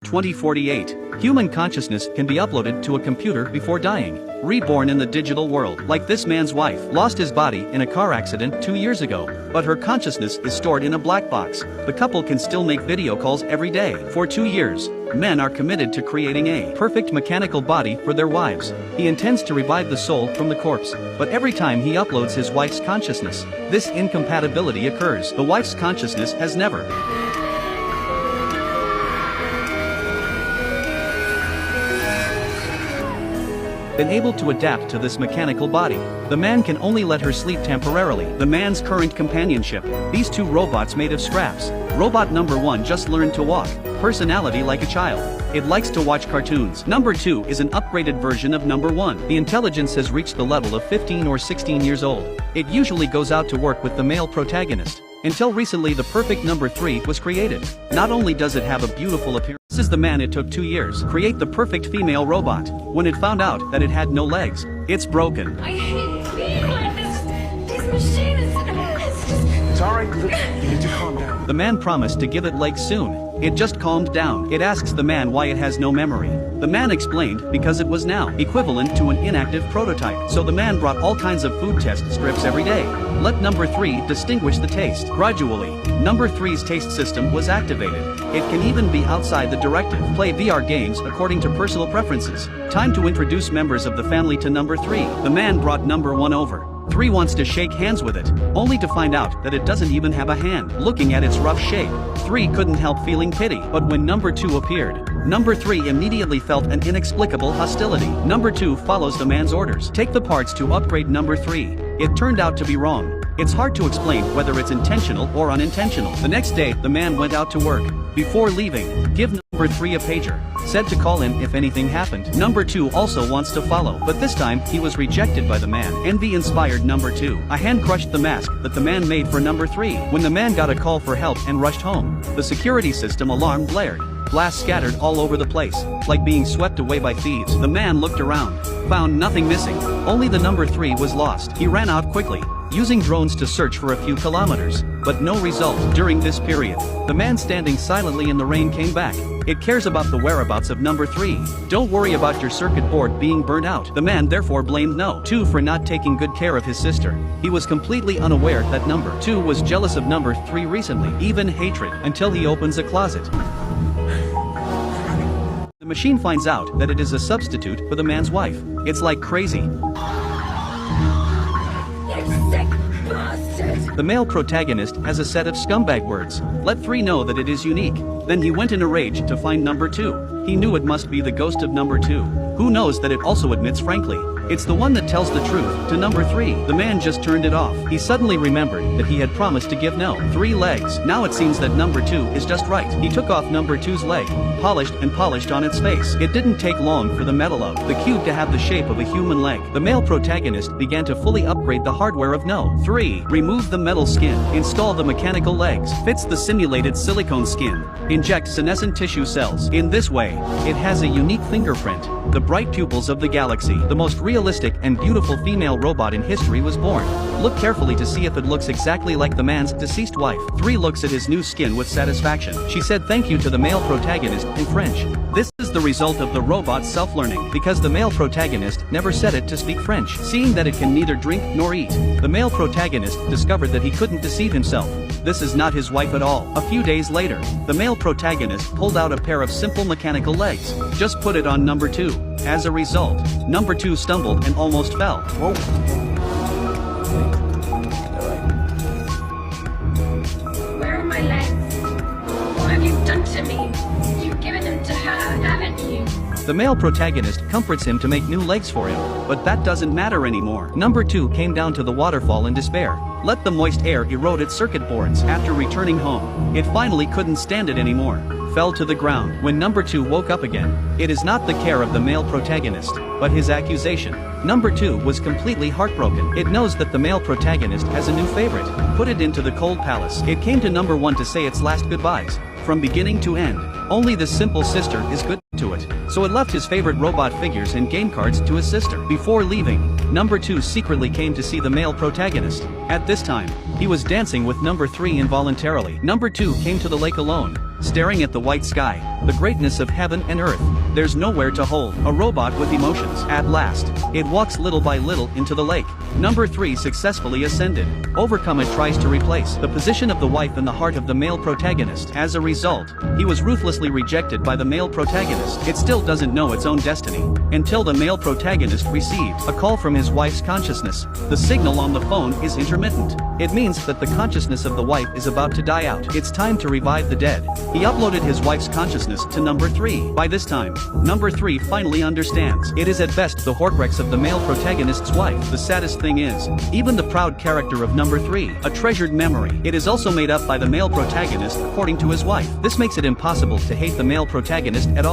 2048. Human consciousness can be uploaded to a computer before dying. Reborn in the digital world. Like this man's wife, lost his body in a car accident 2 years ago, but her consciousness is stored in a black box. The couple can still make video calls every day. For 2 years, men are committed to creating a perfect mechanical body for their wives. He intends to revive the soul from the corpse, but every time he uploads his wife's consciousness, this incompatibility occurs. The wife's consciousness has never been able to adapt to this mechanical body. The man can only let her sleep temporarily. The man's current companionship. These two robots made of scraps. Robot number 1 just learned to walk. Personality like a child. It likes to watch cartoons. Number 2 is an upgraded version of number 1. The intelligence has reached the level of 15 or 16 years old. It usually goes out to work with the male protagonist. Until recently, the perfect number 3 was created. Not only does it have a beautiful appearance, this is the man it took 2 years. Create the perfect female robot. When it found out that it had no legs, it's broken. I hate being like this machine is It's alright, you need to calm down. The man promised to give it legs soon. It just calmed down. It asks the man why it has no memory. The man explained, because it was now equivalent to an inactive prototype. So the man brought all kinds of food test strips every day. Let number 3 distinguish the taste. Gradually, number 3's taste system was activated. It can even be outside the directive. Play VR games according to personal preferences. Time to introduce members of the family to number 3. The man brought number 1 over. 3 wants to shake hands with it, only to find out that it doesn't even have a hand. Looking at its rough shape, 3 couldn't help feeling pity. But when number 2 appeared, number 3 immediately felt an inexplicable hostility. Number 2 follows the man's orders. Take the parts to upgrade number 3. It turned out to be wrong. It's hard to explain whether it's intentional or unintentional. The next day, the man went out to work. Before leaving, give number 3 a pager. Said to call him if anything happened. Number 2 also wants to follow, but this time, he was rejected by the man. Envy inspired number 2. A hand crushed the mask that the man made for number 3. When the man got a call for help and rushed home, the security system alarm blared. Glass scattered all over the place, like being swept away by thieves. The man looked around, found nothing missing. Only the number 3 was lost. He ran out quickly, using drones to search for a few kilometers, but no result. During this period, the man standing silently in the rain came back. It cares about the whereabouts of number 3. Don't worry about your circuit board being burnt out. The man therefore blamed no 2 for not taking good care of his sister. He was completely unaware that number 2 was jealous of number 3 recently, even hatred, until he opens a closet. The machine finds out that it is a substitute for the man's wife. It's like crazy. The male protagonist has a set of scumbag words. Let 3 know that it is unique. Then he went in a rage to find number 2. He knew it must be the ghost of number 2. Who knows that it also admits frankly, it's the one that tells the truth to number 3. The man just turned it off. He suddenly remembered that he had promised to give no 3 legs. Now it seems that number 2 is just right. He took off number 2's leg, polished on its face. It didn't take long for the metal of the cube to have the shape of a human leg. The male protagonist began to fully upgrade the hardware of no 3. Remove the metal skin, install the mechanical legs, fits the simulated silicone skin, inject senescent tissue cells. In this way, it has a unique fingerprint. The bright pupils of the galaxy. The most realistic and beautiful female robot in history was born. Look carefully to see if it looks exactly like the man's deceased wife. 3 looks at his new skin with satisfaction. She said thank you to the male protagonist in French. This is the result of the robot's self-learning, because the male protagonist never set it to speak French. Seeing that it can neither drink nor eat, the male protagonist discovered that he couldn't deceive himself. This is not his wife at all. A few days later, the male protagonist pulled out a pair of simple mechanical legs. Just put it on number 2. As a result, number 2 stumbled and almost fell. Whoa. Where are my legs? What have you done to me? You've given them to her, haven't you? The male protagonist comforts him to make new legs for him, but that doesn't matter anymore. Number 2 came down to the waterfall in despair. Let the moist air erode its circuit boards. After returning home, it finally couldn't stand it anymore. Fell to the ground. When number 2 woke up again, it is not the care of the male protagonist, but his accusation. Number 2 was completely heartbroken. It knows that the male protagonist has a new favorite. Put it into the cold palace. It came to number 1 to say its last goodbyes. From beginning to end, only this simple sister is good to it. So it left his favorite robot figures and game cards to his sister. Before leaving, number 2 secretly came to see the male protagonist. At this time, he was dancing with number 3 involuntarily. Number 2 came to the lake alone. staring at the white sky, the greatness of heaven and earth. There's nowhere to hold. A robot with emotions. At last, it walks little by little into the lake. Number 3 successfully ascended. Overcome it tries to replace the position of the wife in the heart of the male protagonist. As a result, he was ruthlessly rejected by the male protagonist. It still doesn't know its own destiny, until the male protagonist received a call from his wife's consciousness. The signal on the phone is intermittent. It means that the consciousness of the wife is about to die out. It's time to revive the dead. He uploaded his wife's consciousness to number 3. By this time, number 3 finally understands. It is at best the Horcrux of the male protagonist's wife. The saddest thing is, even the proud character of number 3, a treasured memory, it is also made up by the male protagonist according to his wife. This makes it impossible to hate the male protagonist at all.